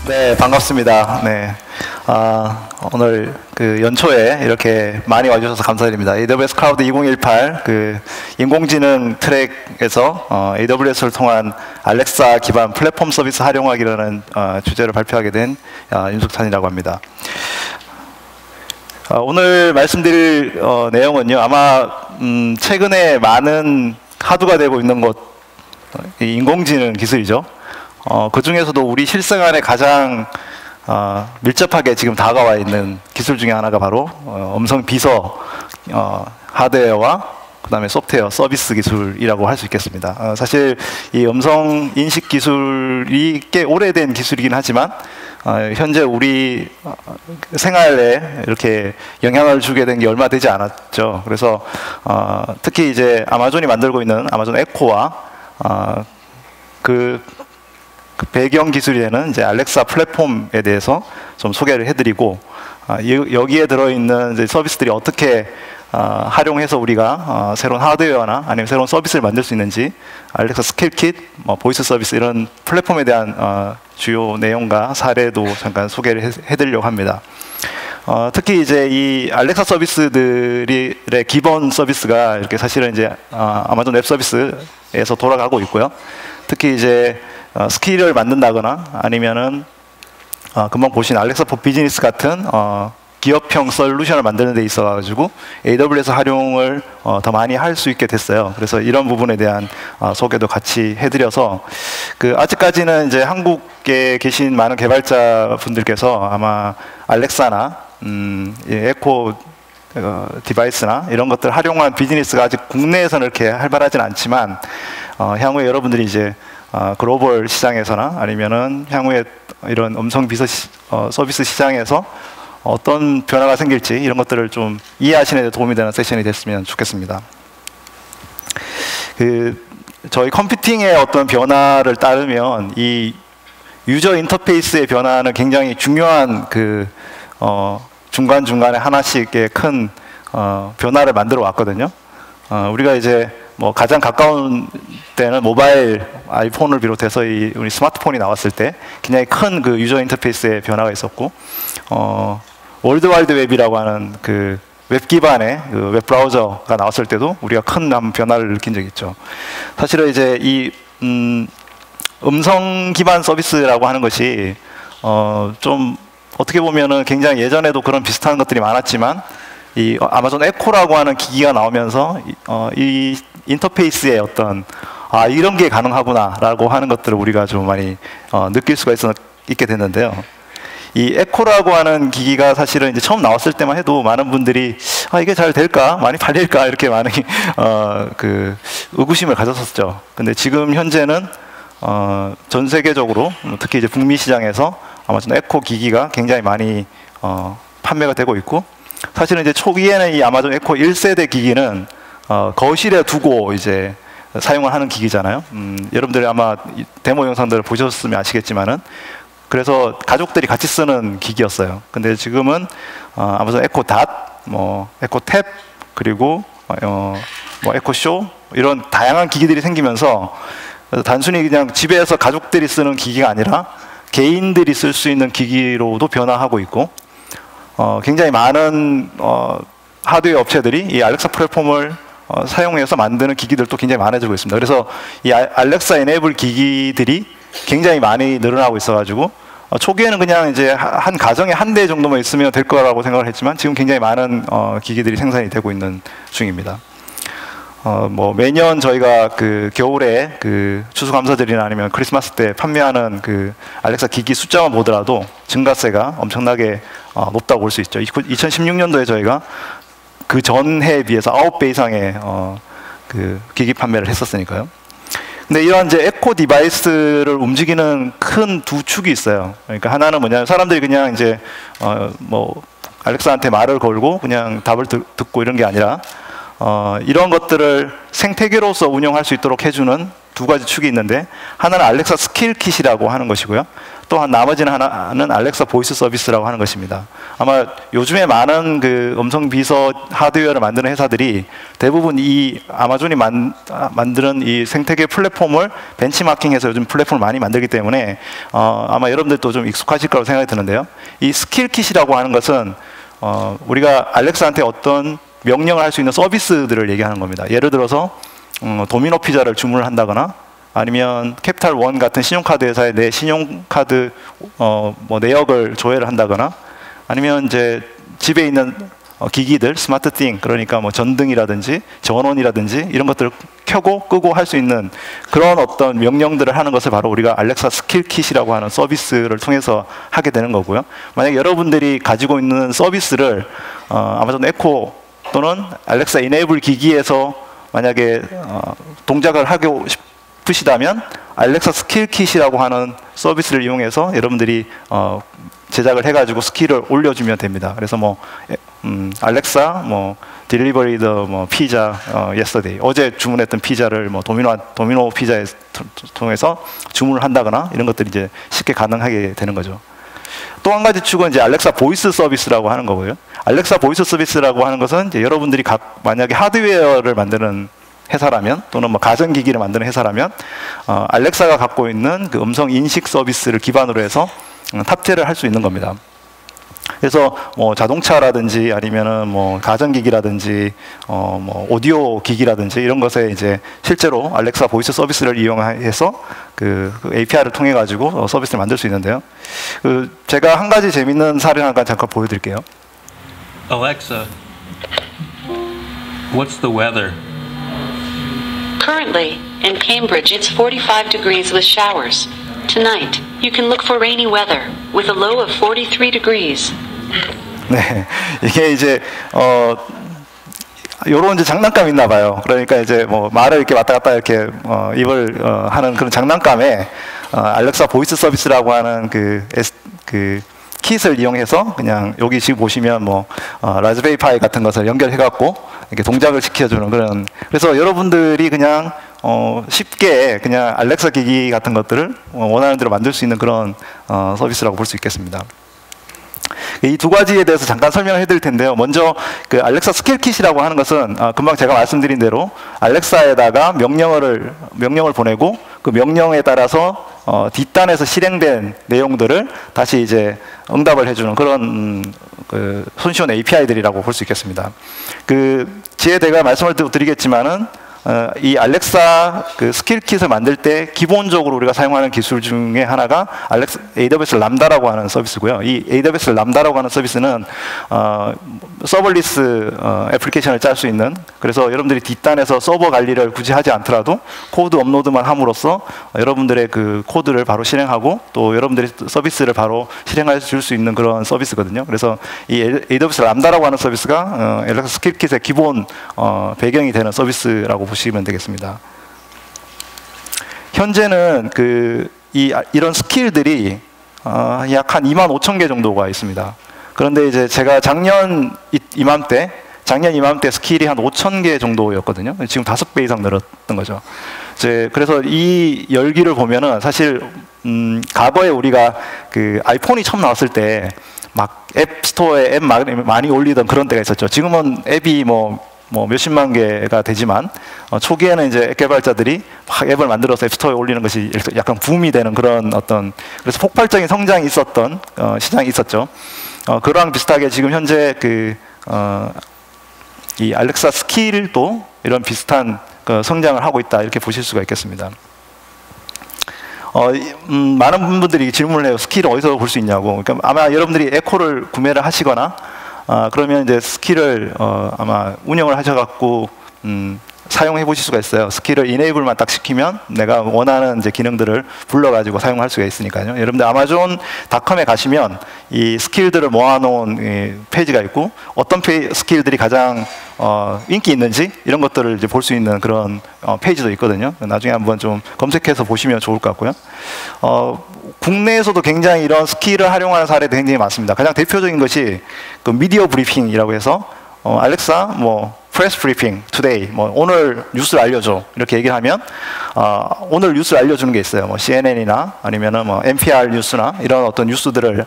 네, 반갑습니다. 네. 오늘 그 연초에 이렇게 많이 와주셔서 감사드립니다. AWS 클라우드 2018 그 인공지능 트랙에서 AWS를 통한 알렉사 기반 플랫폼 서비스 활용하기라는 주제를 발표하게 된 윤석찬이라고 합니다. 오늘 말씀드릴 내용은요, 아마 최근에 많은 화두가 되고 있는 것, 인공지능 기술이죠. 그 중에서도 우리 실생활에 가장 밀접하게 지금 다가와 있는 기술 중에 하나가 바로 음성 비서 하드웨어와 그 다음에 소프트웨어 서비스 기술이라고 할 수 있겠습니다. 사실 이 음성 인식 기술이 꽤 오래된 기술이긴 하지만 현재 우리 생활에 이렇게 영향을 주게 된 게 얼마 되지 않았죠. 그래서 특히 이제 아마존이 만들고 있는 아마존 에코와 그 배경 기술이 되는 이제 알렉사 플랫폼에 대해서 좀 소개를 해드리고 여기에 들어있는 이제 서비스들이 어떻게 활용해서 우리가 새로운 하드웨어나 아니면 새로운 서비스를 만들 수 있는지, 알렉사 스킬킷, 보이스 서비스 이런 플랫폼에 대한 주요 내용과 사례도 잠깐 소개를 해드리려고 합니다. 특히 이제 이 알렉사 서비스들의 기본 서비스가 이렇게 사실은 이제 아마존 웹 서비스에서 돌아가고 있고요. 특히 이제 스킬을 만든다거나 아니면은 금방 보신 알렉사 포 비즈니스 같은 기업형 솔루션을 만드는 데 있어 가지고 AWS 활용을 더 많이 할 수 있게 됐어요. 그래서 이런 부분에 대한 소개도 같이 해드려서 아직까지는 이제 한국에 계신 많은 개발자 분들께서 아마 알렉사나 에코 디바이스나 이런 것들 활용한 비즈니스가 아직 국내에서는 이렇게 활발하진 않지만 향후에 여러분들이 이제 글로벌 시장에서나 아니면은 향후에 이런 음성 비서 서비스 시장에서 어떤 변화가 생길지 이런 것들을 좀 이해하시는 데 도움이 되는 세션이 됐으면 좋겠습니다. 저희 컴퓨팅의 어떤 변화를 따르면 이 유저 인터페이스의 변화는 굉장히 중요한 중간중간에 하나씩의 큰 변화를 만들어 왔거든요. 우리가 이제 가장 가까운 때는 모바일 아이폰을 비롯해서 우리 스마트폰이 나왔을 때 굉장히 큰 유저 인터페이스의 변화가 있었고, 월드와이드 웹이라고 하는 웹 기반의 웹 브라우저가 나왔을 때도 우리가 큰 변화를 느낀 적이 있죠. 사실은 이제 이 음성 기반 서비스라고 하는 것이 좀 어떻게 보면은 굉장히 예전에도 그런 비슷한 것들이 많았지만 이 아마존 에코라고 하는 기기가 나오면서 이 인터페이스의 어떤 이런 게 가능하구나라고 하는 것들을 우리가 좀 많이 느낄 수가 있게 됐는데요. 이 에코라고 하는 기기가 사실은 이제 처음 나왔을 때만 해도 많은 분들이 이게 잘 될까? 많이 팔릴까? 이렇게 많은 의구심을 가졌었죠. 근데 지금 현재는 전 세계적으로 특히 이제 북미 시장에서 아마존 에코 기기가 굉장히 많이 판매가 되고 있고, 사실은 이제 초기에는 이 아마존 에코 1세대 기기는 거실에 두고 이제 사용을 하는 기기잖아요. 여러분들이 아마 데모 영상들을 보셨으면 아시겠지만은, 그래서 가족들이 같이 쓰는 기기였어요. 근데 지금은 아마존 에코 닷, 에코 탭, 그리고 에코 쇼 이런 다양한 기기들이 생기면서 단순히 그냥 집에서 가족들이 쓰는 기기가 아니라 개인들이 쓸 수 있는 기기로도 변화하고 있고, 굉장히 많은 하드웨어 업체들이 이 알렉사 플랫폼을 사용해서 만드는 기기들도 굉장히 많아지고 있습니다. 그래서 이 알렉사 에네이블 기기들이 굉장히 많이 늘어나고 있어가지고 초기에는 그냥 이제 한 가정에 한 대 정도만 있으면 될 거라고 생각을 했지만 지금 굉장히 많은 기기들이 생산이 되고 있는 중입니다. 매년 저희가 겨울에 추수감사절이나 아니면 크리스마스 때 판매하는 알렉사 기기 숫자만 보더라도 증가세가 엄청나게 높다고 볼 수 있죠. 2016년도에 저희가 그 전해에 비해서 9배 이상의 기기 판매를 했었으니까요. 근데 이런 이제 에코 디바이스를 움직이는 큰 두 축이 있어요. 그러니까 하나는 뭐냐면 사람들이 그냥 이제 알렉사한테 말을 걸고 그냥 답을 듣고 이런 게 아니라 이런 것들을 생태계로서 운영할 수 있도록 해주는 두 가지 축이 있는데 하나는 알렉사 스킬 킷이라고 하는 것이고요. 또한 나머지는 하나는 알렉사 보이스 서비스라고 하는 것입니다. 아마 요즘에 많은 그 음성 비서 하드웨어를 만드는 회사들이 대부분 이 아마존이 만드는 이 생태계 플랫폼을 벤치마킹해서 요즘 플랫폼을 많이 만들기 때문에 아마 여러분들도 좀 익숙하실 거라고 생각이 드는데요. 이 스킬 킷이라고 하는 것은 우리가 알렉사한테 어떤 명령을 할 수 있는 서비스들을 얘기하는 겁니다. 예를 들어서 도미노 피자를 주문을 한다거나 아니면 캐피탈 원 같은 신용카드 회사에 내 신용카드 뭐 내역을 조회를 한다거나 아니면 이제 집에 있는 기기들 스마트띵 그러니까 뭐 전등이라든지 전원이라든지 이런 것들을 켜고 끄고 할 수 있는 그런 어떤 명령들을 하는 것을 바로 우리가 알렉사 스킬 킷이라고 하는 서비스를 통해서 하게 되는 거고요. 만약 여러분들이 가지고 있는 서비스를 아마존 에코 또는 알렉사 이네이블 기기에서 만약에 동작을 하고 싶으시다면 알렉사 스킬 킷이라고 하는 서비스를 이용해서 여러분들이 제작을 해가지고 스킬을 올려주면 됩니다. 그래서 뭐 알렉사 뭐 딜리버리 더 피자 yesterday 어제 주문했던 피자를 뭐 도미노 피자에 통해서 주문을 한다거나 이런 것들이 이제 쉽게 가능하게 되는 거죠. 또 한 가지 축은 이제 알렉사 보이스 서비스라고 하는 거고요. 알렉사 보이스 서비스라고 하는 것은 이제 여러분들이 만약에 하드웨어를 만드는 회사라면 또는 뭐 가전기기를 만드는 회사라면 알렉사가 갖고 있는 그 음성 인식 서비스를 기반으로 해서 탑재를 할 수 있는 겁니다. 그래서 뭐 자동차라든지 아니면은 뭐 가전기기라든지 뭐 오디오 기기라든지 이런 것에 이제 실제로 알렉사 보이스 서비스를 이용해서 그 API를 통해 가지고 서비스를 만들 수 있는데요. 제가 한 가지 재밌는 사례를 잠깐 보여드릴게요. Alexa, what's the weather? Currently, in Cambridge it's 45 degrees with showers. Tonight, you can look for rainy weather with a low of 43 degrees. 네, 이게 이제 요런 이제 장난감 있나 봐요. 그러니까 이제 뭐 말을 이렇게 왔다 갔다 이렇게 입을 하는 그런 장난감에 알렉사 보이스 서비스라고 하는 그 킷을 이용해서 그냥 여기 지금 보시면 뭐 라즈베리 파이 같은 것을 연결해 갖고 이렇게 동작을 시켜주는 그런. 그래서 여러분들이 그냥 쉽게 그냥 알렉사 기기 같은 것들을 원하는 대로 만들 수 있는 그런 서비스라고 볼 수 있겠습니다. 이 두 가지에 대해서 잠깐 설명을 해드릴 텐데요. 먼저 그 알렉사 스킬 킷이라고 하는 것은 금방 제가 말씀드린 대로 알렉사에다가 명령을 보내고 그 명령에 따라서 뒷단에서 실행된 내용들을 다시 이제 응답을 해주는 그런 그 손쉬운 API들이라고 볼 수 있겠습니다. 그 뒤에 제가 말씀을 드리겠지만은 이 알렉사 그 스킬 킷을 만들 때 기본적으로 우리가 사용하는 기술 중에 하나가 AWS 람다라고 하는 서비스고요. 이 AWS 람다라고 하는 서비스는 서버리스 애플리케이션을 짤 수 있는, 그래서 여러분들이 뒷단에서 서버 관리를 굳이 하지 않더라도 코드 업로드만 함으로써 여러분들의 그 코드를 바로 실행하고 또 여러분들이 서비스를 바로 실행해 줄 수 있는 그런 서비스거든요. 그래서 이 AWS 람다라고 하는 서비스가 알렉사 스킬 킷의 기본 배경이 되는 서비스라고 보시면 되겠습니다. 현재는 이런 스킬들이 약 한 25,000개 정도가 있습니다. 그런데 이제 제가 작년 이맘때 스킬이 한 5,000개 정도였거든요. 지금 5배 이상 늘었던 거죠. 그래서 이 열기를 보면은 사실 과거에 우리가 그 아이폰이 처음 나왔을 때 막 앱스토어에 앱 많이 올리던 그런 때가 있었죠. 지금은 앱이 뭐 몇십만 개가 되지만 초기에는 이제 앱 개발자들이 막 앱을 만들어서 앱스토어에 올리는 것이 약간 붐이 되는 그런 그래서 폭발적인 성장이 있었던 시장이 있었죠. 그거랑 비슷하게 지금 현재 이 알렉사 스킬도 이런 비슷한 성장을 하고 있다, 이렇게 보실 수가 있겠습니다. 많은 분들이 질문을 해요. 스킬을 어디서 볼 수 있냐고. 그러니까 아마 여러분들이 에코를 구매를 하시거나 그러면 이제 스킬을 아마 운영을 하셔갖고 사용해 보실 수가 있어요. 스킬을 이네이블만 딱 시키면 내가 원하는 이제 기능들을 불러가지고 사용할 수가 있으니까요. 여러분들 아마존.com에 가시면 이 스킬들을 모아놓은 페이지가 있고 어떤 스킬들이 가장 인기 있는지 이런 것들을 이제 볼 수 있는 그런 페이지도 있거든요. 나중에 한번 좀 검색해서 보시면 좋을 것 같고요. 국내에서도 굉장히 이런 스킬을 활용하는 사례도 굉장히 많습니다. 가장 대표적인 것이 그 미디어 브리핑이라고 해서 알렉사 press briefing today, 뭐 오늘 뉴스를 알려줘 이렇게 얘기를 하면 오늘 뉴스를 알려주는 게 있어요. 뭐 CNN이나 아니면은 뭐 NPR 뉴스나 이런 어떤 뉴스들을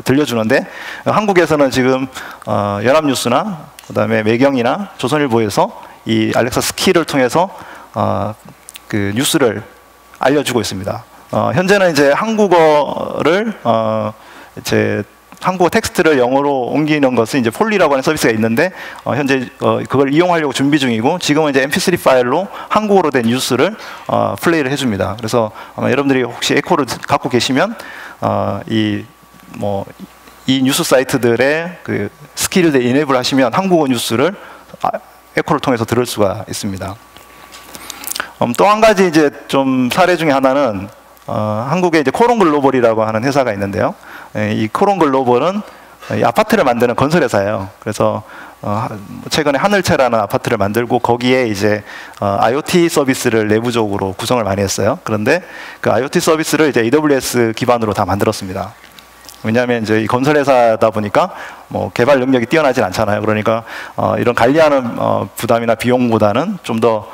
들려주는데 한국에서는 지금 연합뉴스나 그다음에 매경이나 조선일보에서 이 알렉사 스킬을 통해서 그 뉴스를 알려주고 있습니다. 현재는 이제 한국어를 이제 한국어 텍스트를 영어로 옮기는 것은 이제 폴리라고 하는 서비스가 있는데 현재 그걸 이용하려고 준비 중이고 지금은 이제 MP3 파일로 한국어로 된 뉴스를 플레이를 해줍니다. 그래서 아마 여러분들이 혹시 에코를 갖고 계시면 이 뉴스 사이트들의 그 스킬을 이네이블 하시면 한국어 뉴스를 에코를 통해서 들을 수가 있습니다. 또 한 가지 이제 좀 사례 중에 하나는 한국에 이제 코론 글로벌이라고 하는 회사가 있는데요. 이 코론 글로벌은 이 아파트를 만드는 건설 회사예요. 그래서 최근에 하늘채라는 아파트를 만들고 거기에 이제 IoT 서비스를 내부적으로 구성을 많이 했어요. 그런데 그 IoT 서비스를 이제 AWS 기반으로 다 만들었습니다. 왜냐하면 이제 이 건설 회사다 보니까 뭐 개발 능력이 뛰어나진 않잖아요. 그러니까 이런 관리하는 부담이나 비용보다는 좀 더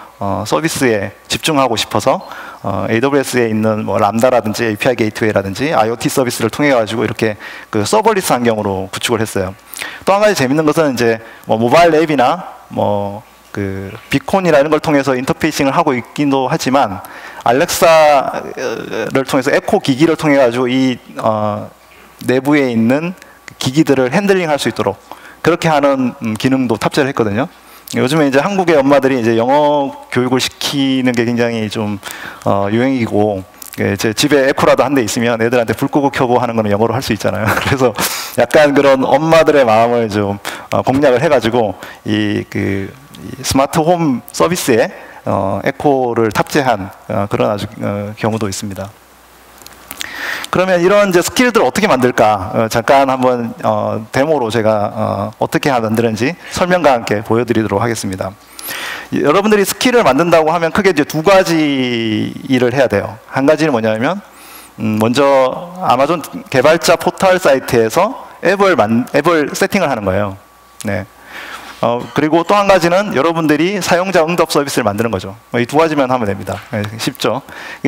서비스에 집중하고 싶어서 AWS에 있는 뭐 람다라든지 API 게이트웨이라든지 IoT 서비스를 통해 가지고 이렇게 그 서버리스 환경으로 구축을 했어요. 또 한 가지 재밌는 것은 이제 뭐 모바일 앱이나 뭐 그 비콘이나 이런 걸 통해서 인터페이싱을 하고 있기도 하지만 알렉사를 통해서 에코 기기를 통해 가지고 이 내부에 있는 기기들을 핸들링할 수 있도록 그렇게 하는 기능도 탑재를 했거든요. 요즘에 이제 한국의 엄마들이 이제 영어 교육을 시키는 게 굉장히 좀 유행이고 제 집에 에코라도 한 대 있으면 애들한테 불 끄고 켜고 하는 거는 영어로 할 수 있잖아요. 그래서 약간 그런 엄마들의 마음을 좀 공략을 해가지고 이 스마트 홈 서비스에 에코를 탑재한 그런 아주 경우도 있습니다. 그러면 이런 이제 스킬들 어떻게 만들까? 잠깐 한번 데모로 제가 어떻게 만드는지 설명과 함께 보여드리도록 하겠습니다. 여러분들이 스킬을 만든다고 하면 크게 이제 두 가지 일을 해야 돼요. 한 가지는 뭐냐면 먼저 아마존 개발자 포털 사이트에서 앱을 세팅을 하는 거예요. 네. 그리고 또 한 가지는 여러분들이 사용자 응답 서비스를 만드는 거죠. 이 두 가지만 하면 됩니다. 네, 쉽죠.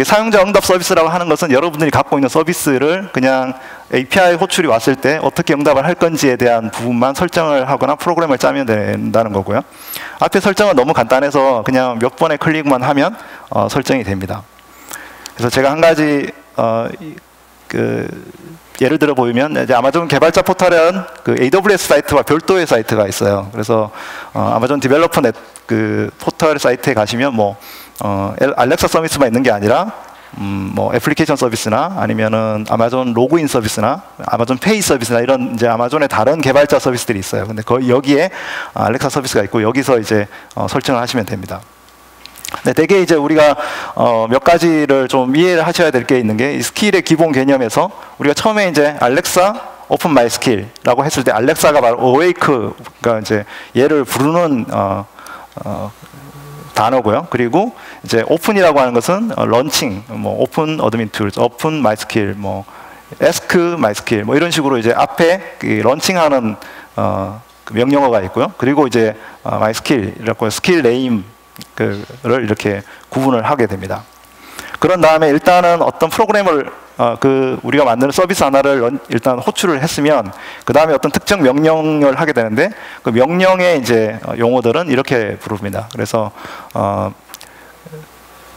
사용자 응답 서비스라고 하는 것은 여러분들이 갖고 있는 서비스를 그냥 API 호출이 왔을 때 어떻게 응답을 할 건지에 대한 부분만 설정을 하거나 프로그램을 짜면 된다는 거고요. 앞에 설정은 너무 간단해서 그냥 몇 번의 클릭만 하면 설정이 됩니다. 그래서 제가 한 가지 예를 들어 보이면 이제 아마존 개발자 포털은 그 AWS 사이트와 별도의 사이트가 있어요. 그래서 아마존 디벨로퍼 그 포털 사이트에 가시면 뭐 알렉사 서비스만 있는 게 아니라 뭐 애플리케이션 서비스나 아니면은 아마존 로그인 서비스나 아마존 페이 서비스나 이런 이제 아마존의 다른 개발자 서비스들이 있어요. 근데 여기에 알렉사 서비스가 있고 여기서 이제 설정을 하시면 됩니다. 네, 대개 이제 우리가 몇 가지를 좀 이해를 하셔야 될 게 있는 게 이 스킬의 기본 개념에서 우리가 처음에 이제 알렉사 오픈 마이 스킬이라고 했을 때 알렉사가 바로 어웨이크가 이제 얘를 부르는 단어고요. 그리고 이제 오픈이라고 하는 것은 런칭, 뭐 오픈 어드민 툴스, 오픈 마이 스킬, 뭐 에스크 마이 스킬, 뭐 이런 식으로 이제 앞에 그 런칭하는 그 명령어가 있고요. 그리고 이제 마이 스킬이라고 스킬 네임 를 이렇게 구분을 하게 됩니다. 그런 다음에 일단은 어떤 프로그램을 우리가 만드는 서비스 하나를 일단 호출을 했으면 그 다음에 어떤 특정 명령을 하게 되는데 그 명령의 이제 용어들은 이렇게 부릅니다. 그래서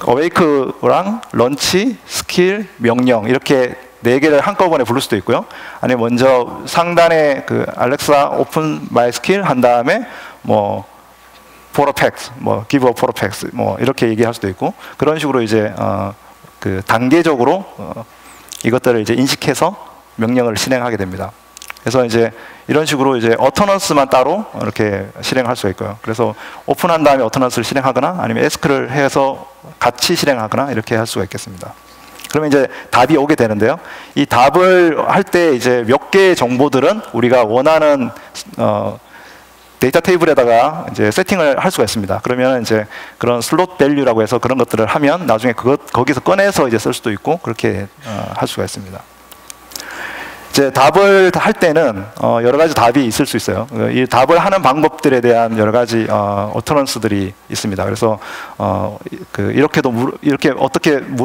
어웨이크랑 런치, 스킬, 명령 이렇게 네 개를 한꺼번에 부를 수도 있고요. 아니면 먼저 상단에 그 알렉사 오픈 마이 스킬 한 다음에 뭐 포로팩스, 뭐 give a 포로팩스, 뭐 이렇게 얘기할 수도 있고 그런 식으로 이제 그 단계적으로 이것들을 이제 인식해서 명령을 실행하게 됩니다. 그래서 이제 이런 식으로 이제 어터넌스만 따로 이렇게 실행할 수가 있고요. 그래서 오픈한 다음에 어터넌스를 실행하거나 아니면 에스크를 해서 같이 실행하거나 이렇게 할 수가 있겠습니다. 그러면 이제 답이 오게 되는데요. 이 답을 할 때 이제 몇 개의 정보들은 우리가 원하는 데이터 테이블에다가 이제 세팅을 할 수가 있습니다. 그러면 이제 그런 슬롯 밸류라고 해서 그런 것들을 하면 나중에 거기서 꺼내서 이제 쓸 수도 있고 그렇게 할 수가 있습니다. 이제 답을 할 때는 여러 가지 답이 있을 수 있어요. 이 답을 하는 방법들에 대한 여러 가지 어터런스들이 있습니다. 그래서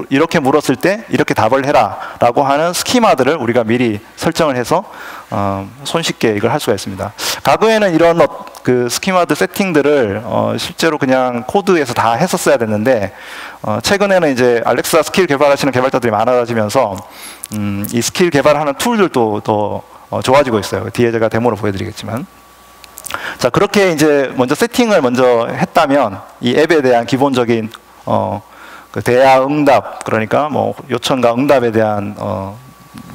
이렇게 물었을 때 이렇게 답을 해라라고 하는 스키마들을 우리가 미리 설정을 해서 손쉽게 이걸 할 수가 있습니다. 과거에는 이런 그 스키마들 세팅들을 실제로 그냥 코드에서 다 했었어야 됐는데 최근에는 이제 알렉사 스킬 개발하시는 개발자들이 많아지면서 이 스킬 개발하는 툴들도 더 좋아지고 있어요. 뒤에 제가 데모로 보여드리겠지만, 자 그렇게 이제 먼저 세팅을 먼저 했다면 이 앱에 대한 기본적인 그 대화 응답, 그러니까 뭐 요청과 응답에 대한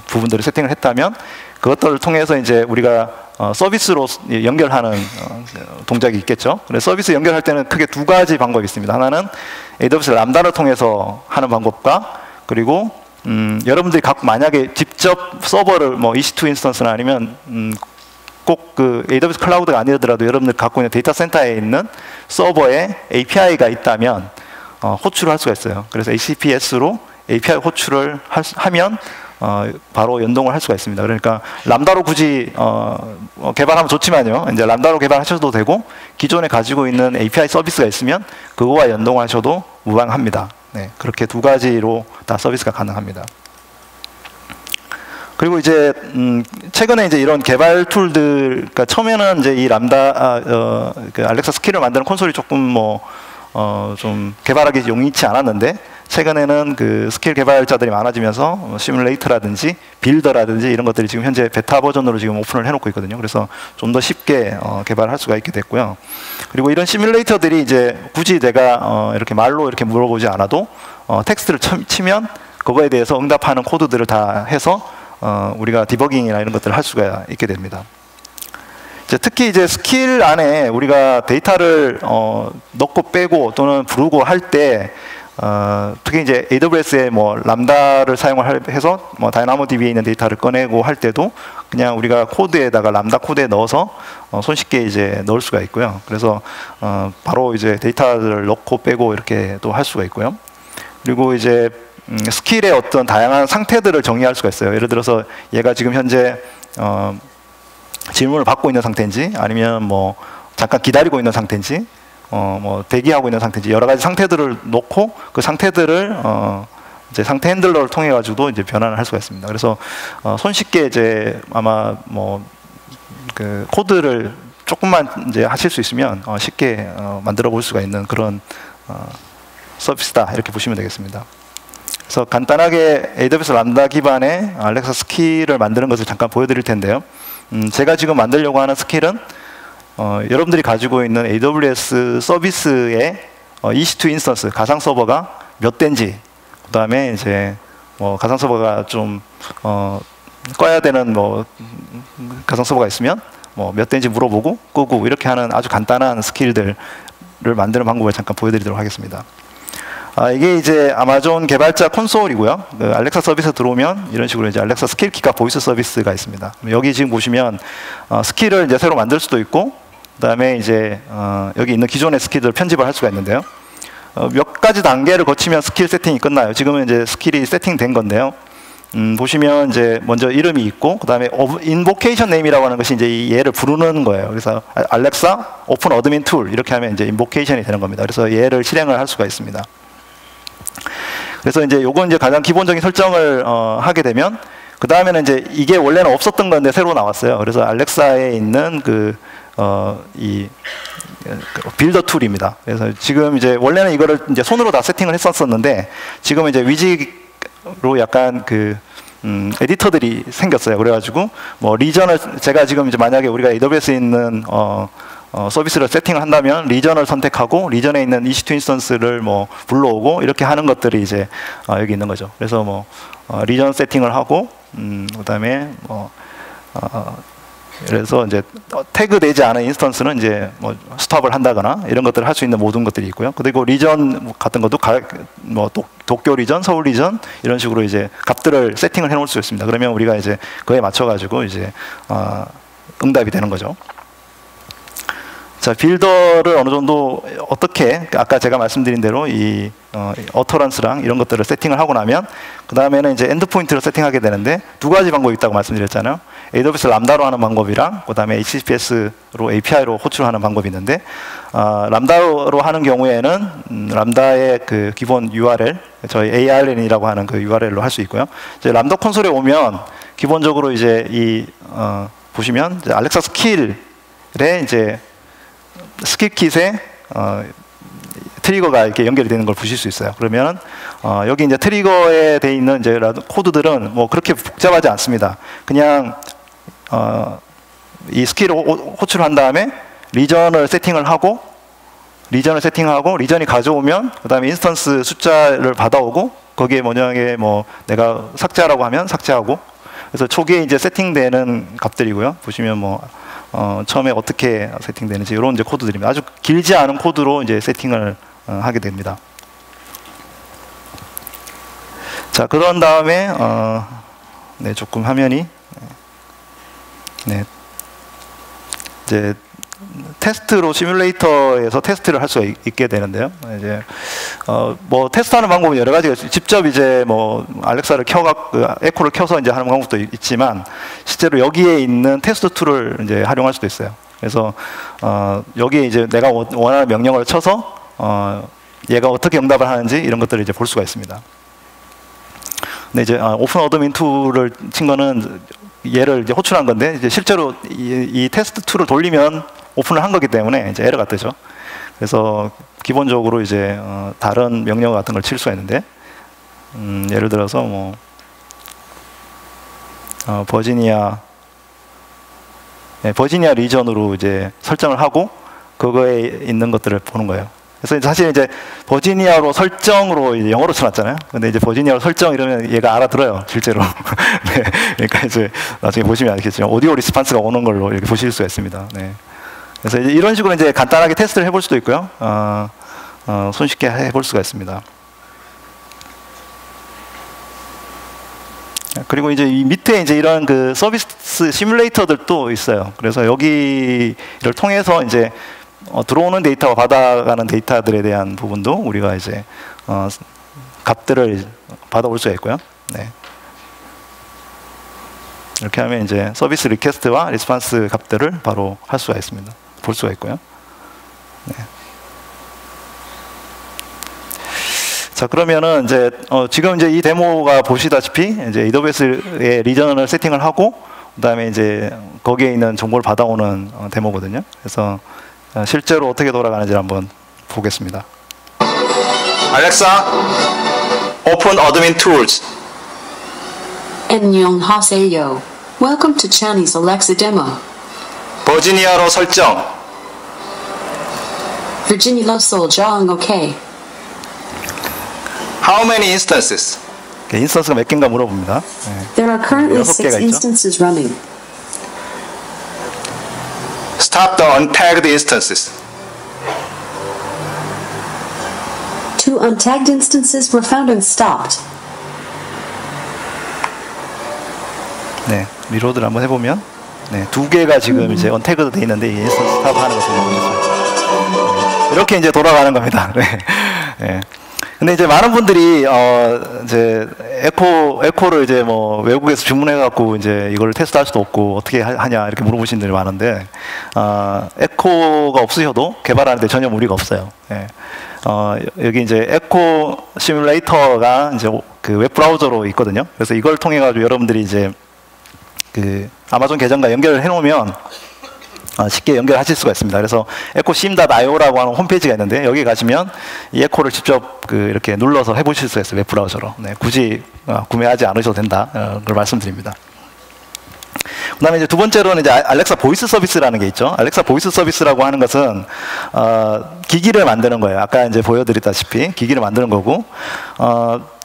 부분들을 세팅을 했다면 그것들을 통해서 이제 우리가 서비스로 연결하는 동작이 있겠죠. 그래서 서비스 연결할 때는 크게 두 가지 방법이 있습니다. 하나는 AWS 람다를 통해서 하는 방법과, 그리고 여러분들이 만약에 직접 서버를 뭐 EC2 인스턴스나 아니면 꼭 그 AWS 클라우드가 아니더라도 여러분들 갖고 있는 데이터 센터에 있는 서버에 API가 있다면 호출을 할 수가 있어요. 그래서 HTTPS로 API 호출을 하면 바로 연동을 할 수가 있습니다. 그러니까 람다로 굳이 개발하면 좋지만요, 이제 람다로 개발하셔도 되고 기존에 가지고 있는 API 서비스가 있으면 그거와 연동하셔도 무방합니다. 네, 그렇게 두 가지로 다 서비스가 가능합니다. 그리고 이제 최근에 이제 이런 개발 툴들, 그러니까 처음에는 이제 이 람다 그 알렉사 스킬을 만드는 콘솔이 조금 좀 개발하기 용이치 않았는데, 최근에는 그 스킬 개발자들이 많아지면서 시뮬레이터라든지 빌더라든지 이런 것들이 지금 현재 베타 버전으로 지금 오픈을 해놓고 있거든요. 그래서 좀 더 쉽게 개발할 수가 있게 됐고요. 그리고 이런 시뮬레이터들이 이제 굳이 내가 이렇게 말로 이렇게 물어보지 않아도 텍스트를 치면 그거에 대해서 응답하는 코드들을 다 해서 우리가 디버깅이나 이런 것들을 할 수가 있게 됩니다. 특히 이제 스킬 안에 우리가 데이터를 넣고 빼고 또는 부르고 할 때 특히 이제 AWS의 뭐 람다를 사용을 해서 뭐 다이나모DB에 있는 데이터를 꺼내고 할 때도 그냥 우리가 코드에다가 람다 코드에 넣어서 손쉽게 이제 넣을 수가 있고요. 그래서 바로 이제 데이터를 넣고 빼고 이렇게 또 할 수가 있고요. 그리고 이제 스킬의 어떤 다양한 상태들을 정의할 수가 있어요. 예를 들어서 얘가 지금 현재 질문을 받고 있는 상태인지, 아니면 뭐 잠깐 기다리고 있는 상태인지, 뭐 대기하고 있는 상태인지, 여러 가지 상태들을 놓고 그 상태들을 이제 상태 핸들러를 통해 가지고도 이제 변환을 할 수가 있습니다. 그래서 손쉽게 이제 아마 뭐 그 코드를 조금만 이제 하실 수 있으면 쉽게 만들어 볼 수가 있는 그런 서비스다, 이렇게 보시면 되겠습니다. 그래서 간단하게 AWS 람다 기반의 알렉사 스킬을 만드는 것을 잠깐 보여드릴 텐데요. 제가 지금 만들려고 하는 스킬은 여러분들이 가지고 있는 AWS 서비스의 EC2 인스턴스 가상 서버가 몇 대인지, 그 다음에 이제 뭐 가상 서버가 좀 꺼야 되는 뭐 가상 서버가 있으면 뭐 몇 대인지 물어보고 끄고 이렇게 하는 아주 간단한 스킬들을 만드는 방법을 잠깐 보여드리도록 하겠습니다. 이게 이제 아마존 개발자 콘솔이고요. 그 알렉사 서비스 들어오면 이런 식으로 이제 알렉사 스킬 키가 보이스 서비스가 있습니다. 여기 지금 보시면 스킬을 이제 새로 만들 수도 있고, 그다음에 이제 여기 있는 기존의 스킬들을 편집을 할 수가 있는데요. 몇 가지 단계를 거치면 스킬 세팅이 끝나요. 지금은 이제 스킬이 세팅된 건데요. 보시면 이제 먼저 이름이 있고, 그다음에 인보케이션 네임이라고 하는 것이 이제 얘를 부르는 거예요. 그래서 알렉사 오픈 어드민 툴 이렇게 하면 이제 인보케이션이 되는 겁니다. 그래서 얘를 실행을 할 수가 있습니다. 그래서 이제 요건 이제 가장 기본적인 설정을 하게 되면, 그 다음에는 이제 이게 원래는 없었던 건데 새로 나왔어요. 그래서 알렉사에 있는 이 빌더 툴입니다. 그래서 지금 이제 원래는 이거를 이제 손으로 다 세팅을 했었는데 지금은 이제 위직으로 약간 에디터들이 생겼어요. 그래가지고 뭐 리전을 제가 지금 이제 만약에 우리가 AWS에 있는 서비스를 세팅을 한다면 리전을 선택하고 리전에 있는 EC2 인스턴스를 뭐 불러오고 이렇게 하는 것들이 이제 여기 있는 거죠. 그래서 뭐 리전 세팅을 하고 그다음에 뭐 그래서 이제 태그되지 않은 인스턴스는 이제 뭐 스톱을 한다거나 이런 것들을 할 수 있는 모든 것들이 있고요. 그리고 리전 같은 것도 뭐 도쿄 리전, 서울 리전 이런 식으로 이제 값들을 세팅을 해놓을 수 있습니다. 그러면 우리가 이제 그에 맞춰 가지고 이제 응답이 되는 거죠. 자, 빌더를 어느 정도 어떻게 아까 제가 말씀드린 대로 이 어터런스랑 이런 것들을 세팅을 하고 나면 그 다음에는 이제 엔드포인트를 세팅하게 되는데 두 가지 방법이 있다고 말씀드렸잖아요. AWS 람다로 하는 방법이랑 그 다음에 HTTPS로 API로 호출하는 방법이 있는데 람다로 하는 경우에는 람다의 그 기본 URL 저희 ARN이라고 하는 그 URL로 할 수 있고요. 이제 람다 콘솔에 오면 기본적으로 이제 이 보시면 이제 알렉사 스킬에 이제 스킬 킷에 트리거가 이렇게 연결이 되는 걸 보실 수 있어요. 그러면 여기 이제 트리거에 돼 있는 이제 코드들은 뭐 그렇게 복잡하지 않습니다. 그냥 이 스킬을 호출한 다음에 리전을 세팅하고 리전이 가져오면 그 다음에 인스턴스 숫자를 받아오고 거기에 만약에 뭐 내가 삭제하라고 하면 삭제하고 그래서 초기에 이제 세팅되는 값들이고요. 보시면 뭐 처음에 어떻게 세팅되는지 이런 이제 코드들입니다. 아주 길지 않은 코드로 이제 세팅을 하게 됩니다. 자, 그런 다음에 네, 조금 화면이 네, 이제 테스트로 시뮬레이터에서 테스트를 할 수가 있게 되는데요. 이제 뭐 테스트하는 방법은 여러 가지가 있어요. 직접 이제 뭐 알렉사를 에코를 켜서 이제 하는 방법도 있지만 실제로 여기에 있는 테스트 툴을 이제 활용할 수도 있어요. 그래서 여기에 이제 내가 원하는 명령을 쳐서 얘가 어떻게 응답을 하는지 이런 것들을 이제 볼 수가 있습니다. 근데 이제 오픈 어드민 툴을 친 거는 얘를 이제 호출한 건데 이제 실제로 이 테스트 툴을 돌리면 오픈을 한 거기 때문에 이제 에러가 뜨죠. 그래서 기본적으로 이제 다른 명령 같은 걸 칠 수가 있는데 예를 들어서 뭐 버지니아 리전으로 이제 설정을 하고 그거에 있는 것들을 보는 거예요. 그래서 사실 이제 버지니아로 설정으로 이제 영어로 쳐놨잖아요. 근데 이제 버지니아로 설정 이러면 얘가 알아들어요, 실제로. 네, 그러니까 이제 나중에 보시면 알겠지만 오디오 리스판스가 오는 걸로 이렇게 보실 수가 있습니다. 네. 그래서 이제 이런 식으로 이제 간단하게 테스트를 해볼 수도 있고요. 손쉽게 해볼 수가 있습니다. 그리고 이제 이 밑에 이제 이런 그 서비스 시뮬레이터들도 있어요. 그래서 여기를 통해서 이제 들어오는 데이터와 받아가는 데이터들에 대한 부분도 우리가 이제 값들을 받아올 수가 있고요. 네. 이렇게 하면 이제 서비스 리퀘스트와 리스판스 값들을 바로 할 수가 있습니다. 볼 수가 있고요. 네. 자, 그러면은 이제 지금 이제 이 데모가 보시다시피 이제 AWS의 리전을 세팅을 하고 그다음에 이제 거기에 있는 정보를 받아오는 데모거든요. 그래서 실제로 어떻게 돌아가는지 한번 보겠습니다. Alexa, open admin tools. 안녕하세요. Welcome to Chinese Alexa demo. 버지니아로 설정. Virginia 설정 OK. How many instances? 인스턴스가 몇 개인가 물어봅니다. 네. There are currently 6 6개가 있죠. instances running. Stop the untagged instances. 2 untagged instances were found and stopped. 네, 리로드를 한번 해보면 네, 2개가 지금 이제 언태그도 돼 있는데 이 인스턴스 스탑 하는 것을 보실 수 있죠. 이렇게 이제 돌아가는 겁니다. 네. 네. 근데 이제 많은 분들이 이제 에코를 이제 뭐 외국에서 주문해 갖고 이제 이걸 테스트할 수도 없고 어떻게 하냐 이렇게 물어보시는 분들이 많은데 에코가 없으셔도 개발하는데 전혀 무리가 없어요. 예. 여기 이제 에코 시뮬레이터가 이제 그 웹 브라우저로 있거든요. 그래서 이걸 통해 가지고 여러분들이 이제 그 아마존 계정과 연결을 해놓으면 쉽게 연결하실 수가 있습니다. 그래서 echosim.io라고 하는 홈페이지가 있는데 여기 가시면 이 에코를 직접 그 이렇게 눌러서 해보실 수가 있어요. 웹 브라우저로. 네, 굳이 구매하지 않으셔도 된다. 그걸 말씀드립니다. 그다음에 이제 두 번째로는 이제 알렉사 보이스 서비스라는 게 있죠. 알렉사 보이스 서비스라고 하는 것은 기기를 만드는 거예요. 아까 이제 보여드렸다시피 기기를 만드는 거고.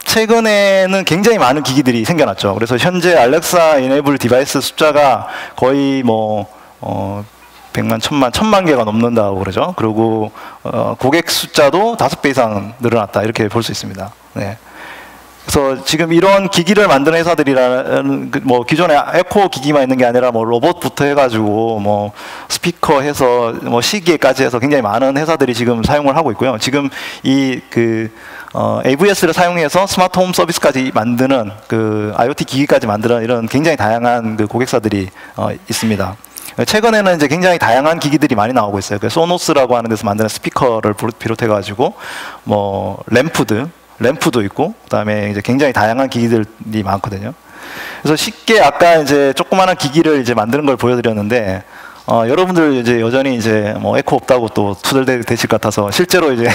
최근에는 굉장히 많은 기기들이 생겨났죠. 그래서 현재 알렉사 이네이블 디바이스 숫자가 거의 뭐 100만, 1000만 개가 넘는다고 그러죠. 그리고 고객 숫자도 5배 이상 늘어났다 이렇게 볼 수 있습니다. 네. 그래서 지금 이런 기기를 만드는 회사들이라는 뭐 기존에 에코 기기만 있는 게 아니라 뭐 로봇부터 해가지고 뭐 스피커 해서 뭐 시계까지 해서 굉장히 많은 회사들이 지금 사용을 하고 있고요. 지금 이 AVS를 사용해서 스마트 홈 서비스까지 만드는 IoT 기기까지 만드는 이런 굉장히 다양한 고객사들이 있습니다. 최근에는 이제 굉장히 다양한 기기들이 많이 나오고 있어요. 소노스라고 하는 데서 만드는 스피커를 비롯해가지고 뭐 램프도 있고, 그다음에 이제 굉장히 다양한 기기들이 많거든요. 그래서 쉽게 아까 이제 조그마한 기기를 이제 만드는 걸 보여드렸는데, 여러분들 이제 여전히 이제 뭐 에코 없다고 또 투덜대실 것 같아서 실제로 이제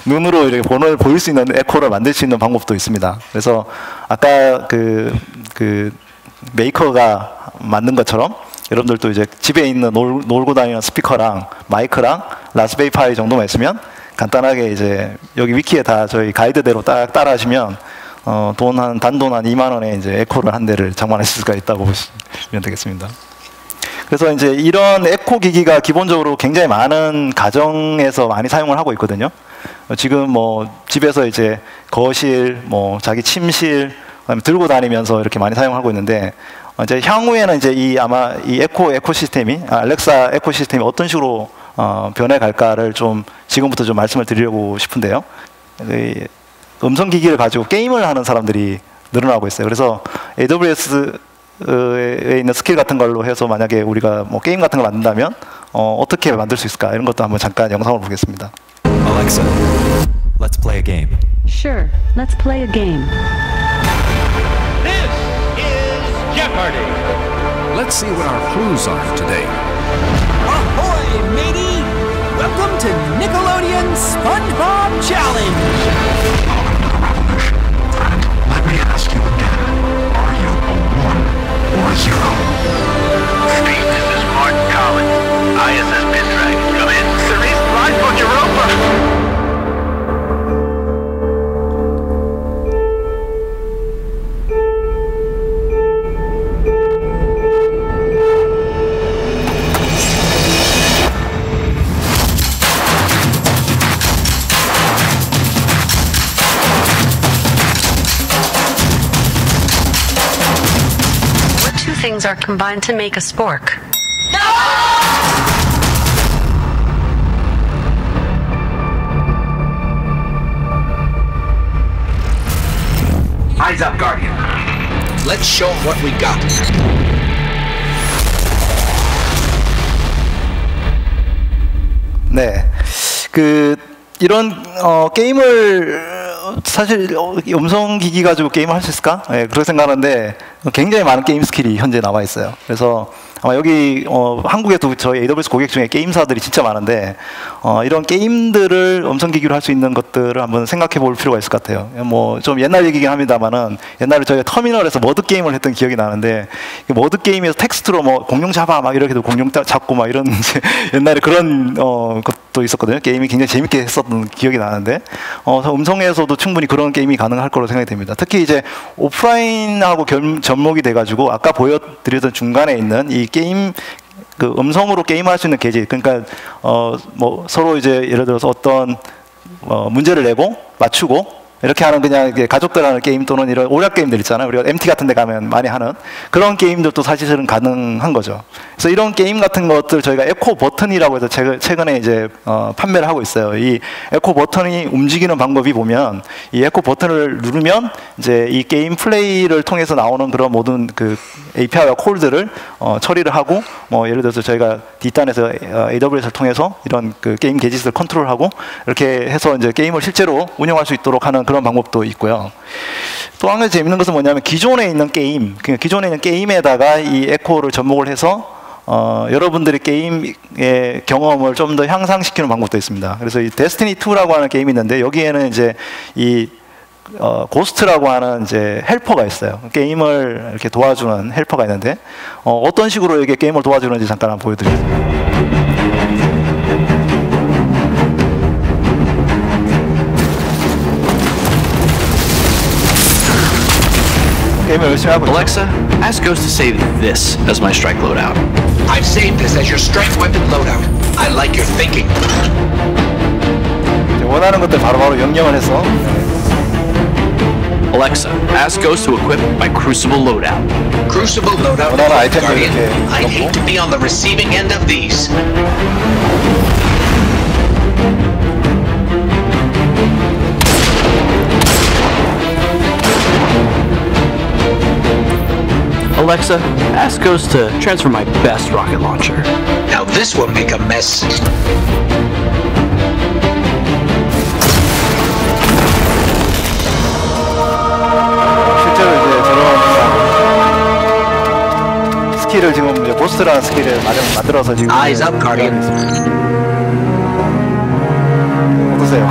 눈으로 이렇게 보일 수 있는 에코를 만들 수 있는 방법도 있습니다. 그래서 아까 그 메이커가 만든 것처럼 여러분들도 이제 집에 있는 놀고 다니는 스피커랑 마이크랑 라스베리 파이 정도만 있으면 간단하게 이제 여기 위키에 다 저희 가이드대로 딱 따라하시면 단돈 한 2만 원에 이제 에코를 한 대를 장만하실 수가 있다고 보시면 되겠습니다. 그래서 이제 이런 에코 기기가 기본적으로 굉장히 많은 가정에서 많이 사용을 하고 있거든요. 지금 뭐 집에서 이제 거실, 뭐 자기 침실, 그다음에 들고 다니면서 이렇게 많이 사용하고 있는데, 이제 향후에는 이제 아마 이 에코시스템이 알렉사 에코시스템이 어떤 식으로 변해갈까를 좀 지금부터 좀 말씀을 드리려고 싶은데요. 음성 기기를 가지고 게임을 하는 사람들이 늘어나고 있어요. 그래서 AWS에 있는 스킬 같은 걸로 해서 만약에 우리가 뭐 게임 같은 걸 만든다면 어떻게 만들 수 있을까, 이런 것도 한번 잠깐 영상을 보겠습니다. Alexa, let's play a game. Sure, let's play a game. This is Jeopardy! Let's see what our clues are today. Ahoy, matey! Welcome to Nickelodeon SpongeBob Challenge! Let me ask you again. Are you a 1 or a 0? Steve, this is Martin Collins. ISS Pit Dragon. Come in. Cerise, live on Europa! Things are combined to make a spork. Eyes up, Guardian. Let's show 'em what we got. 네, 이런 게임을 사실 음성 기기 가지고 게임을 할 수 있을까? 네, 그렇게 생각하는데 굉장히 많은 게임 스킬이 현재 나와 있어요. 그래서 아마 여기 한국에도 저희 AWS 고객 중에 게임사들이 진짜 많은데 이런 게임들을 음성 기기로 할 수 있는 것들을 한번 생각해 볼 필요가 있을 것 같아요. 뭐 좀 옛날 얘기긴 합니다만은 옛날에 저희가 터미널에서 머드 게임을 했던 기억이 나는데, 머드 게임에서 텍스트로 뭐 공룡 잡아 막 이렇게 해도 공룡 잡고 막 이런 옛날에 그런 것도 있었거든요. 게임이 굉장히 재밌게 했었던 기억이 나는데 음성에서도 충분히 그런 게임이 가능할 거로 생각이 됩니다. 특히 이제 오프라인하고 접목이 돼가지고 아까 보여드렸던 중간에 있는 이 게임, 음성으로 게임할 수 있는 계지, 그러니까 뭐 서로 이제 예를 들어서 어떤 문제를 내고 맞추고 이렇게 하는 그냥 가족들 하는 게임, 또는 이런 오락 게임들 있잖아요. 우리가 MT 같은 데 가면 많이 하는 그런 게임들도 사실은 가능한 거죠. 그래서 이런 게임 같은 것들 저희가 에코 버튼이라고 해서 최근에 이제 판매를 하고 있어요. 이 에코 버튼이 움직이는 방법이 보면, 이 에코 버튼을 누르면 이제 이 게임 플레이를 통해서 나오는 그런 모든 API와 콜들을 처리를 하고, 뭐 예를 들어서 저희가 뒷단에서 AWS를 통해서 이런 게임 게짓을 컨트롤하고 이렇게 해서 이제 게임을 실제로 운영할 수 있도록 하는 그런 방법도 있고요. 또 한 가지 재밌는 것은 뭐냐면, 기존에 있는 게임에다가 이 에코를 접목을 해서 여러분들의 게임의 경험을 좀 더 향상시키는 방법도 있습니다. 그래서 이 데스티니 2라고 하는 게임이 있는데, 여기에는 이제 이 고스트라고 하는 이제 헬퍼가 있어요. 게임을 이렇게 도와주는 헬퍼가 있는데, 어떤 식으로 이게 게임을 도와주는지 잠깐 한번 보여드리겠습니다. 게임을 열심히 하고 있어요. Alexa, ask Ghost to save this as my strike loadout. I've saved this as your strike weapon loadout. I like your thinking. 원하는 것들 바로바로 명령을 해서. Alexa, ask Ghost to equip my Crucible loadout. Crucible loadout. 원하는 아이템을 Guardian. 이렇게 I'd hate to be on the receiving end of these. Alexa, ask Ghost to transfer my best rocket launcher. Now this will make a mess. 실제로 이제 저런 스킬을 지금 이제 보스라는 스킬을 만들어서 지금 Eyes up, Guardian. 어떠세요?